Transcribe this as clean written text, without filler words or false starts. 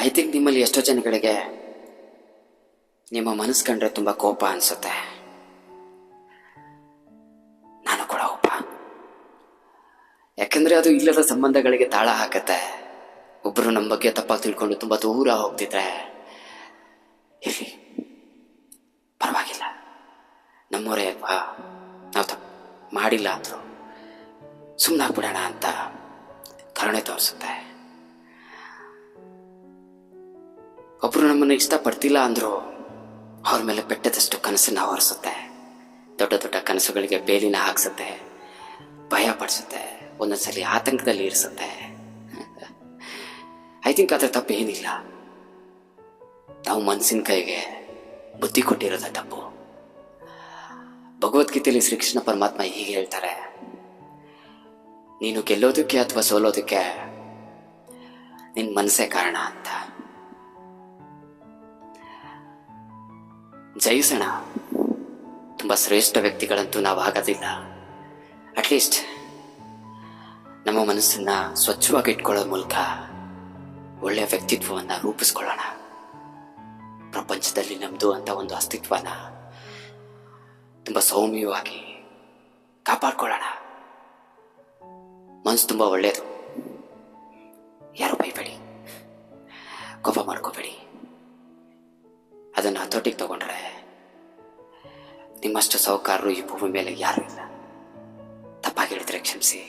I think ನಿಮ್ಮಲ್ಲಿ ಎಷ್ಟೋ ಜನಗಳಿಗೆ ನಿಮ್ಮ ಮನಸ್ಸು ಕಂಡ್ರೆ ತುಂಬ ಕೋಪ ಅನಿಸುತ್ತೆ. ನಾನು ಕೂಡ ಒಬ್ಬ. ಯಾಕಂದರೆ ಅದು ಇಲ್ಲದ ಸಂಬಂಧಗಳಿಗೆ ತಾಳ ಹಾಕತ್ತೆ. ಒಬ್ಬರು ನಮ್ಮ ಬಗ್ಗೆ ತಪ್ಪಾಗಿ ತಿಳ್ಕೊಂಡು ತುಂಬ ದೂರ ಹೋಗ್ತಿದ್ರೆ ಇರಲಿ, ಪರವಾಗಿಲ್ಲ, ನಮ್ಮವರೇ ಅಲ್ವಾ, ನಾವು ತಪ್ಪು ಮಾಡಿಲ್ಲ ಅಂದರು ಸುಮ್ಮನಾಗ್ಬಿಡೋಣ ಅಂತ ಕರುಣೆ ತೋರಿಸುತ್ತೆ. ಒಬ್ಬರು ನಮ್ಮನ್ನು ಇಷ್ಟಪಡ್ತಿಲ್ಲ ಅಂದರು ಅವ್ರ ಮೇಲೆ ಬೆಟ್ಟದಷ್ಟು ಕನಸನ್ನು ಹೊರಿಸುತ್ತೆ. ದೊಡ್ಡ ದೊಡ್ಡ ಕನಸುಗಳಿಗೆ ಬೇಲಿನ ಹಾಕ್ಸುತ್ತೆ, ಭಯ ಪಡಿಸುತ್ತೆ, ಒಂದೊಂದ್ಸಲಿ ಆತಂಕದಲ್ಲಿ ಇರಿಸುತ್ತೆ. ಐ ಥಿಂಕ್ ಅದರ ತಪ್ಪು ಏನಿಲ್ಲ. ನಾವು ಮನಸ್ಸಿನ ಕೈಗೆ ಬುದ್ಧಿ ಕೊಟ್ಟಿರೋದ ತಪ್ಪು. ಭಗವದ್ಗೀತೆಯಲ್ಲಿ ಶ್ರೀಕೃಷ್ಣ ಪರಮಾತ್ಮ ಹೀಗೆ ಹೇಳ್ತಾರೆ, ನೀನು ಗೆಲ್ಲೋದಕ್ಕೆ ಅಥವಾ ಸೋಲೋದಕ್ಕೆ ನಿನ್ನ ಮನಸ್ಸೇ ಕಾರಣ ಅಂತ. ಜಯಿಸೋಣ. ತುಂಬ ಶ್ರೇಷ್ಠ ವ್ಯಕ್ತಿಗಳಂತೂ ನಾವು ಆಗೋದಿಲ್ಲ. ಅಟ್ಲೀಸ್ಟ್ ನಮ್ಮ ಮನಸ್ಸನ್ನ ಸ್ವಚ್ಛವಾಗಿ ಇಟ್ಕೊಳ್ಳೋ ಮೂಲಕ ಒಳ್ಳೆಯ ವ್ಯಕ್ತಿತ್ವವನ್ನು ರೂಪಿಸ್ಕೊಳ್ಳೋಣ. ಪ್ರಪಂಚದಲ್ಲಿ ನಮ್ಮದು ಅಂತ ಒಂದು ಅಸ್ತಿತ್ವನ ತುಂಬ ಸೌಮ್ಯವಾಗಿ ಕಾಪಾಡ್ಕೊಳ್ಳೋಣ. ಮನಸ್ಸು ತುಂಬ ಒಳ್ಳೆಯದು. ಯಾರು ಬೈಬೇಡಿ, ಕೋಪ ಮಾಡ್ಕೋಬೇಡಿ. ಅದನ್ನು ಹತೋಟಿಗೆ ತಗೊಂಡ್ರೆ ನಿಮ್ಮಷ್ಟು ಸಾಹುಕಾರರು ಈ ಭೂಮಿ ಮೇಲೆ ಯಾರೂ ಇಲ್ಲ. ತಪ್ಪಾಗಿ ಹೇಳಿದ್ರೆ ಕ್ಷಮಿಸಿ.